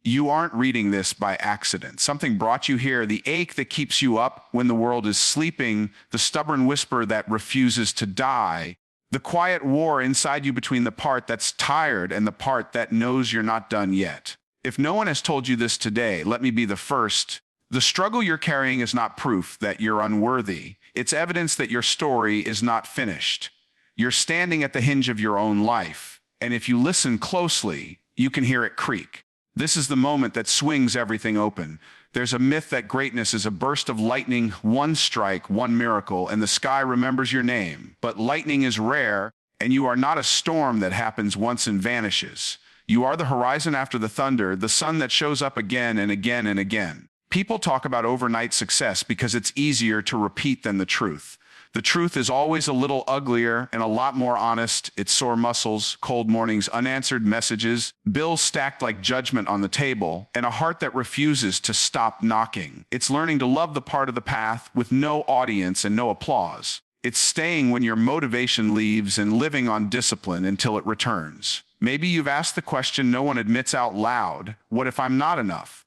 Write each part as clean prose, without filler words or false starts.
You aren't reading this by accident. Something brought you here. The ache that keeps you up when the world is sleeping, the stubborn whisper that refuses to die, the quiet war inside you between the part that's tired and the part that knows you're not done yet. If no one has told you this today, let me be the first. The struggle you're carrying is not proof that you're unworthy. It's evidence that your story is not finished. You're standing at the hinge of your own life, and if you listen closely, you can hear it creak. This is the moment that swings everything open. There's a myth that greatness is a burst of lightning, one strike, one miracle, and the sky remembers your name. But lightning is rare, and you are not a storm that happens once and vanishes. You are the horizon after the thunder, the sun that shows up again and again and again. People talk about overnight success because it's easier to repeat than the truth. The truth is always a little uglier and a lot more honest. It's sore muscles, cold mornings, unanswered messages, bills stacked like judgment on the table, and a heart that refuses to stop knocking. It's learning to love the part of the path with no audience and no applause. It's staying when your motivation leaves and living on discipline until it returns. Maybe you've asked the question no one admits out loud: what if I'm not enough?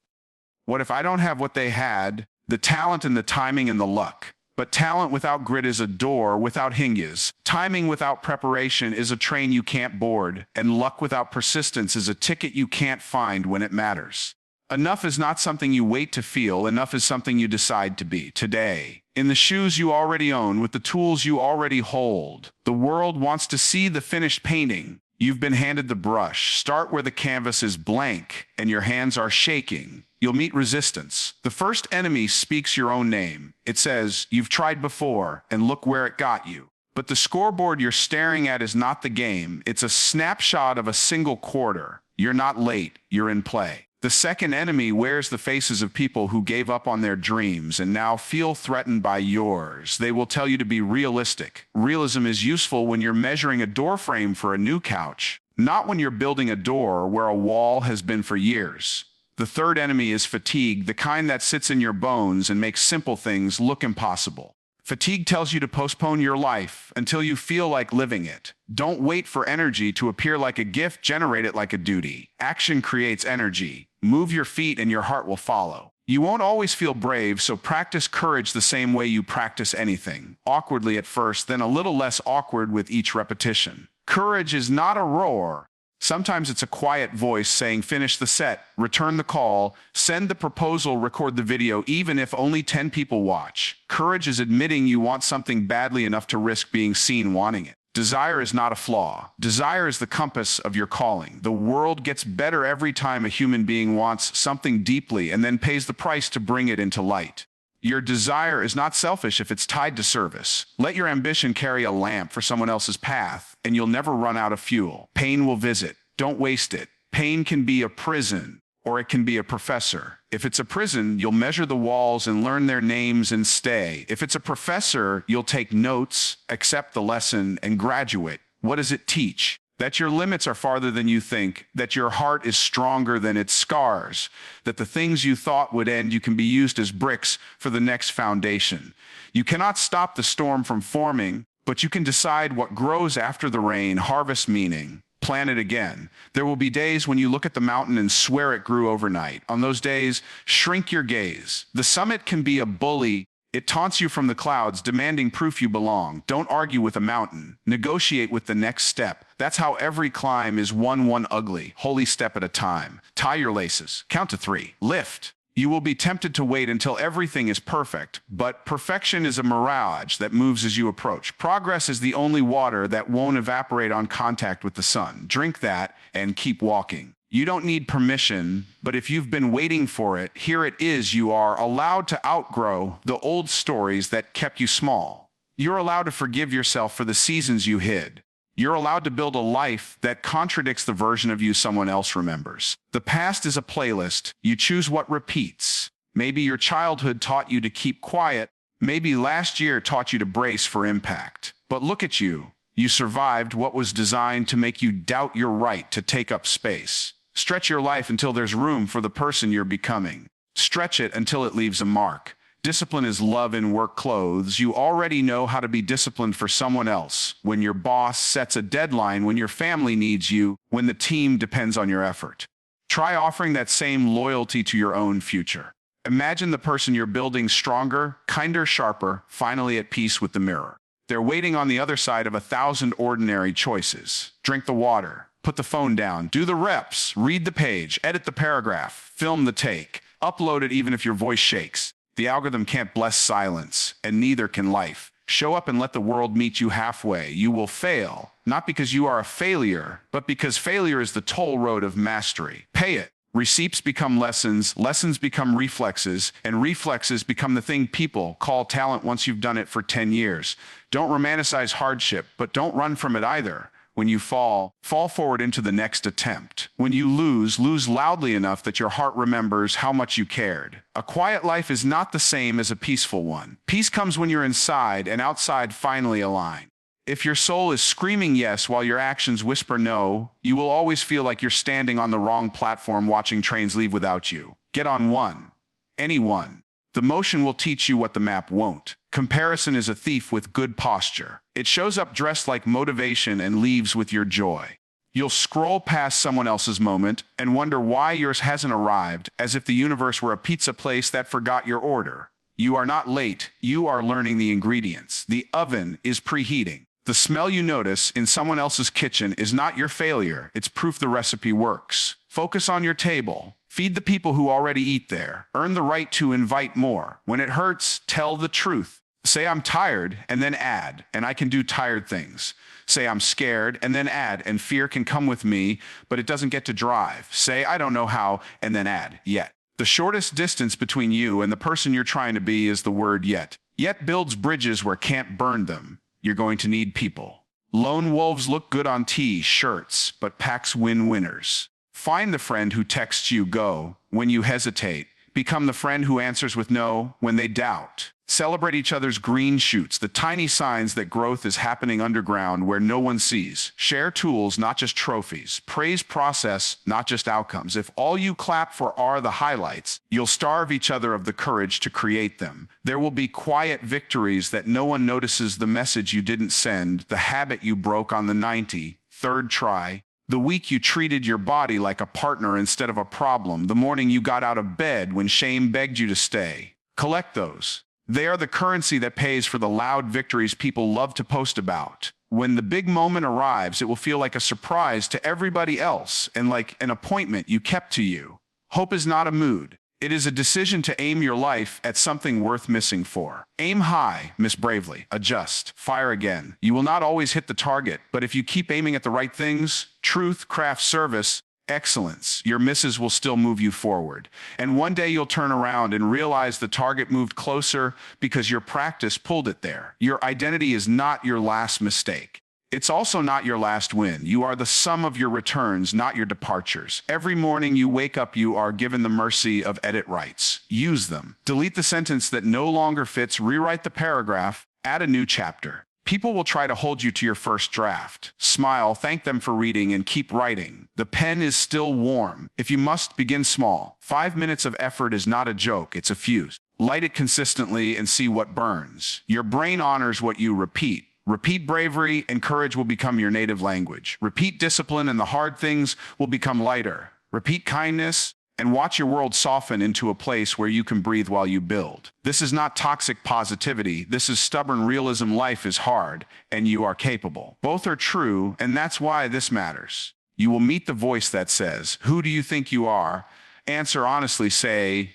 What if I don't have what they had, the talent and the timing and the luck? But talent without grit is a door without hinges. Timing without preparation is a train you can't board. And luck without persistence is a ticket you can't find when it matters. Enough is not something you wait to feel. Enough is something you decide to be today. In the shoes you already own, with the tools you already hold. The world wants to see the finished painting. You've been handed the brush. Start where the canvas is blank and your hands are shaking. You'll meet resistance. The first enemy speaks your own name. It says, "You've tried before, and look where it got you." But the scoreboard you're staring at is not the game. It's a snapshot of a single quarter. You're not late, you're in play. The second enemy wears the faces of people who gave up on their dreams and now feel threatened by yours. They will tell you to be realistic. Realism is useful when you're measuring a door frame for a new couch, not when you're building a door where a wall has been for years. The third enemy is fatigue, the kind that sits in your bones and makes simple things look impossible. Fatigue tells you to postpone your life until you feel like living it. Don't wait for energy to appear like a gift, generate it like a duty. Action creates energy. Move your feet and your heart will follow. You won't always feel brave, so practice courage the same way you practice anything. Awkwardly at first, then a little less awkward with each repetition. Courage is not a roar. Sometimes it's a quiet voice saying, finish the set, return the call, send the proposal, record the video, even if only 10 people watch. Courage is admitting you want something badly enough to risk being seen wanting it. Desire is not a flaw. Desire is the compass of your calling. The world gets better every time a human being wants something deeply and then pays the price to bring it into light. Your desire is not selfish if it's tied to service. Let your ambition carry a lamp for someone else's path, and you'll never run out of fuel. Pain will visit. Don't waste it. Pain can be a prison, or it can be a professor. If it's a prison, you'll measure the walls and learn their names and stay. If it's a professor, you'll take notes, accept the lesson, and graduate. What does it teach? That your limits are farther than you think, that your heart is stronger than its scars, that the things you thought would end you can be used as bricks for the next foundation. You cannot stop the storm from forming, but you can decide what grows after the rain. Harvest meaning. Plan it again. There will be days when you look at the mountain and swear it grew overnight. On those days, shrink your gaze. The summit can be a bully. It taunts you from the clouds, demanding proof you belong. Don't argue with a mountain. Negotiate with the next step. That's how every climb is one ugly, holy step at a time. Tie your laces. Count to 3. Lift. You will be tempted to wait until everything is perfect, but perfection is a mirage that moves as you approach. Progress is the only water that won't evaporate on contact with the sun. Drink that and keep walking. You don't need permission, but if you've been waiting for it, here it is. You are allowed to outgrow the old stories that kept you small. You're allowed to forgive yourself for the seasons you hid. You're allowed to build a life that contradicts the version of you someone else remembers. The past is a playlist. You choose what repeats. Maybe your childhood taught you to keep quiet. Maybe last year taught you to brace for impact. But look at you. You survived what was designed to make you doubt your right to take up space. Stretch your life until there's room for the person you're becoming. Stretch it until it leaves a mark. Discipline is love in work clothes. You already know how to be disciplined for someone else. When your boss sets a deadline, when your family needs you, when the team depends on your effort. Try offering that same loyalty to your own future. Imagine the person you're building stronger, kinder, sharper, finally at peace with the mirror. They're waiting on the other side of 1,000 ordinary choices. Drink the water, put the phone down, do the reps, read the page, edit the paragraph, film the take, upload it even if your voice shakes. The algorithm can't bless silence, and neither can life. Show up and let the world meet you halfway. You will fail, not because you are a failure, but because failure is the toll road of mastery. Pay it. Receipts become lessons, lessons become reflexes, and reflexes become the thing people call talent once you've done it for 10 years. Don't romanticize hardship, but don't run from it either. When you fall forward into the next attempt. When you lose loudly enough that your heart remembers how much you cared. A quiet life is not the same as a peaceful one. Peace comes when you're inside and outside finally align. If your soul is screaming yes while your actions whisper no, you will always feel like you're standing on the wrong platform watching trains leave without you. Get on one. Any one. The motion will teach you what the map won't. Comparison is a thief with good posture. It shows up dressed like motivation and leaves with your joy. You'll scroll past someone else's moment and wonder why yours hasn't arrived, as if the universe were a pizza place that forgot your order. You are not late. You are learning the ingredients. The oven is preheating. The smell you notice in someone else's kitchen is not your failure. It's proof the recipe works. Focus on your table. Feed the people who already eat there. Earn the right to invite more. When it hurts, tell the truth. Say I'm tired and then add, and I can do tired things. Say I'm scared and then add, and fear can come with me, but it doesn't get to drive. Say I don't know how and then add, yet. The shortest distance between you and the person you're trying to be is the word yet. Yet builds bridges where can't burn them. You're going to need people. Lone wolves look good on T-shirts, but packs win winners. Find the friend who texts you go when you hesitate. Become the friend who answers with no when they doubt. Celebrate each other's green shoots, the tiny signs that growth is happening underground where no one sees. Share tools, not just trophies. Praise process, not just outcomes. If all you clap for are the highlights, you'll starve each other of the courage to create them. There will be quiet victories that no one notices, the message you didn't send, the habit you broke on the 93rd try, the week you treated your body like a partner instead of a problem, the morning you got out of bed when shame begged you to stay. Collect those. They are the currency that pays for the loud victories people love to post about. When the big moment arrives, it will feel like a surprise to everybody else and like an appointment you kept to you. Hope is not a mood. It is a decision to aim your life at something worth missing for. Aim high, miss bravely. Adjust. Fire again. You will not always hit the target, but if you keep aiming at the right things, truth, craft, service, excellence, your misses will still move you forward. And one day you'll turn around and realize the target moved closer because your practice pulled it there. Your identity is not your last mistake. It's also not your last win. You are the sum of your returns, not your departures. Every morning you wake up, you are given the mercy of edit rights. Use them. Delete the sentence that no longer fits, rewrite the paragraph, add a new chapter. People will try to hold you to your first draft. Smile, thank them for reading, and keep writing. The pen is still warm. If you must, begin small. 5 minutes of effort is not a joke, it's a fuse. Light it consistently and see what burns. Your brain honors what you repeat. Repeat bravery and courage will become your native language. Repeat discipline and the hard things will become lighter. Repeat kindness and watch your world soften into a place where you can breathe while you build. This is not toxic positivity. This is stubborn realism. Life is hard, and you are capable. Both are true, and that's why this matters. You will meet the voice that says, "Who do you think you are?" Answer honestly. Say,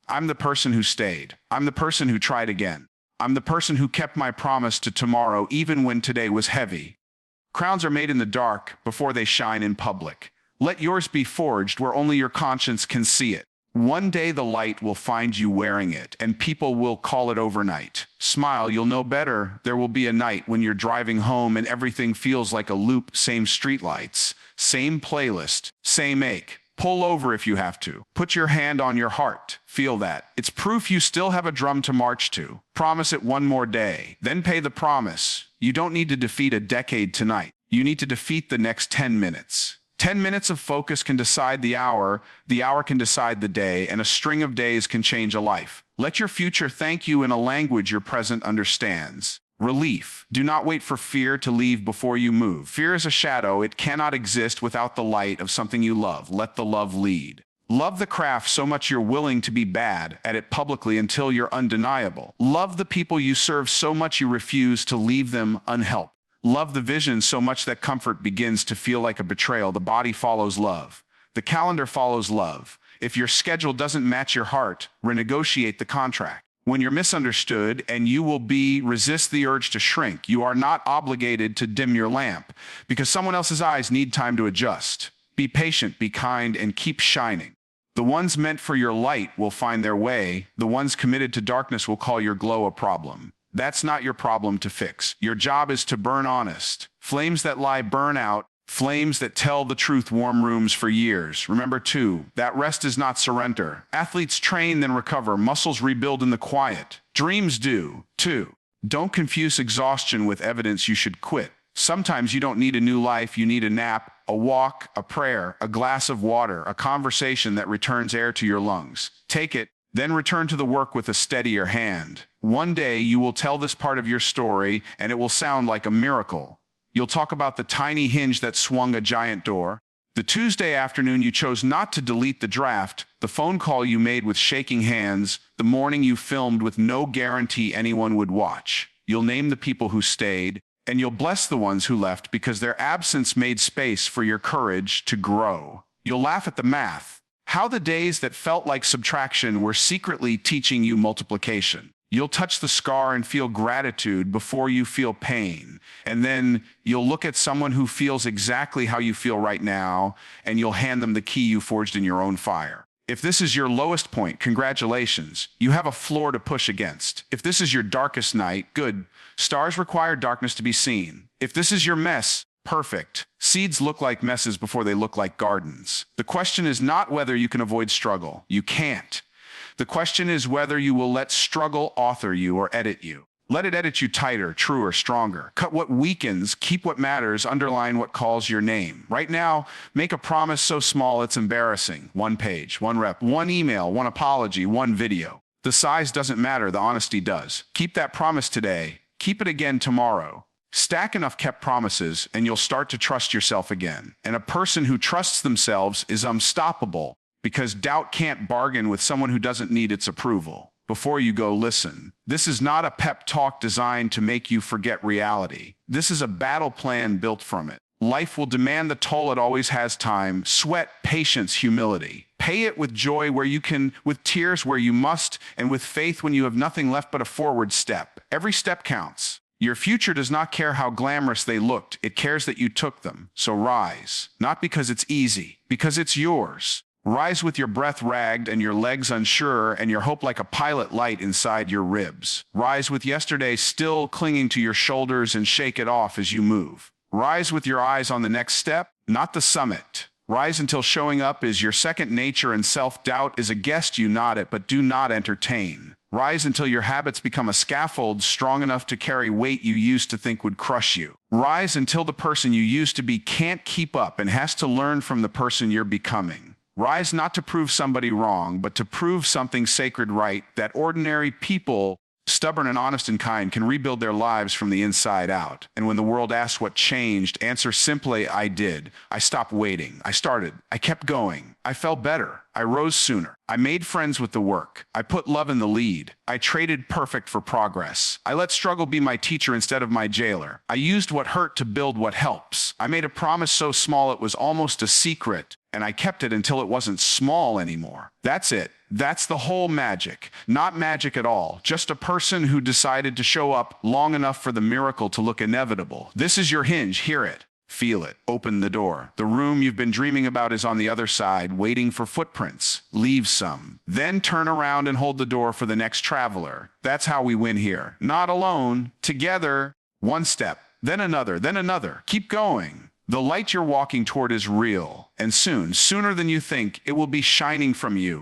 "I'm the person who stayed. I'm the person who tried again. I'm the person who kept my promise to tomorrow even when today was heavy." Crowns are made in the dark before they shine in public. Let yours be forged where only your conscience can see it. One day the light will find you wearing it, and people will call it overnight. Smile, you'll know better. There will be a night when you're driving home and everything feels like a loop. Same streetlights, same playlist, same ache. Pull over if you have to. Put your hand on your heart. Feel that. It's proof you still have a drum to march to. Promise it one more day. Then pay the promise. You don't need to defeat a decade tonight. You need to defeat the next 10 minutes. 10 minutes of focus can decide the hour can decide the day, and a string of days can change a life. Let your future thank you in a language your present understands. Relief. Do not wait for fear to leave before you move. Fear is a shadow. It cannot exist without the light of something you love. Let the love lead. Love the craft so much you're willing to be bad at it publicly until you're undeniable. Love the people you serve so much you refuse to leave them unhelped. Love the vision so much that comfort begins to feel like a betrayal. The body follows love. The calendar follows love. If your schedule doesn't match your heart, renegotiate the contract. When you're misunderstood, and you will be, resist the urge to shrink. You are not obligated to dim your lamp because someone else's eyes need time to adjust. Be patient, be kind, and keep shining. The ones meant for your light will find their way. The ones committed to darkness will call your glow a problem. That's not your problem to fix. Your job is to burn honest. Flames that lie burn out. Flames that tell the truth warm rooms for years. Remember, too, that rest is not surrender. Athletes train, then recover. Muscles rebuild in the quiet. Dreams do, too. Don't confuse exhaustion with evidence you should quit. Sometimes you don't need a new life. You need a nap, a walk, a prayer, a glass of water, a conversation that returns air to your lungs. Take it, then return to the work with a steadier hand. One day you will tell this part of your story, and it will sound like a miracle. You'll talk about the tiny hinge that swung a giant door, the Tuesday afternoon you chose not to delete the draft, the phone call you made with shaking hands, the morning you filmed with no guarantee anyone would watch. You'll name the people who stayed, and you'll bless the ones who left because their absence made space for your courage to grow. You'll laugh at the math, how the days that felt like subtraction were secretly teaching you multiplication. You'll touch the scar and feel gratitude before you feel pain. And then you'll look at someone who feels exactly how you feel right now, and you'll hand them the key you forged in your own fire. If this is your lowest point, congratulations. You have a floor to push against. If this is your darkest night, good. Stars require darkness to be seen. If this is your mess, perfect. Seeds look like messes before they look like gardens. The question is not whether you can avoid struggle. You can't. The question is whether you will let struggle author you or edit you. Let it edit you tighter, truer, stronger. Cut what weakens, keep what matters, underline what calls your name. Right now, make a promise so small it's embarrassing. 1 page, 1 rep, 1 email, 1 apology, 1 video. The size doesn't matter, the honesty does. Keep that promise today. Keep it again tomorrow. Stack enough kept promises and you'll start to trust yourself again. And a person who trusts themselves is unstoppable. Because doubt can't bargain with someone who doesn't need its approval. Before you go, listen. This is not a pep talk designed to make you forget reality. This is a battle plan built from it. Life will demand the toll it always has: time, sweat, patience, humility. Pay it with joy where you can, with tears where you must, and with faith when you have nothing left but a forward step. Every step counts. Your future does not care how glamorous they looked. It cares that you took them. So rise. Not because it's easy, because it's yours. Rise with your breath ragged and your legs unsure and your hope like a pilot light inside your ribs. Rise with yesterday still clinging to your shoulders and shake it off as you move. Rise with your eyes on the next step, not the summit. Rise until showing up is your second nature and self-doubt is a guest you nod at but do not entertain. Rise until your habits become a scaffold strong enough to carry weight you used to think would crush you. Rise until the person you used to be can't keep up and has to learn from the person you're becoming. Rise not to prove somebody wrong, but to prove something sacred right, that ordinary people, stubborn and honest and kind, can rebuild their lives from the inside out. And when the world asks what changed, answer simply, I did. I stopped waiting. I started. I kept going. I felt better. I rose sooner. I made friends with the work. I put love in the lead. I traded perfect for progress. I let struggle be my teacher instead of my jailer. I used what hurt to build what helps. I made a promise so small it was almost a secret, and I kept it until it wasn't small anymore. That's it. That's the whole magic. Not magic at all. Just a person who decided to show up long enough for the miracle to look inevitable. This is your hinge. Hear it. Feel it. Open the door. The room you've been dreaming about is on the other side, waiting for footprints. Leave some. Then turn around and hold the door for the next traveler. That's how we win here. Not alone. Together. One step. Then another. Then another. Keep going. The light you're walking toward is real. And soon, sooner than you think, it will be shining from you.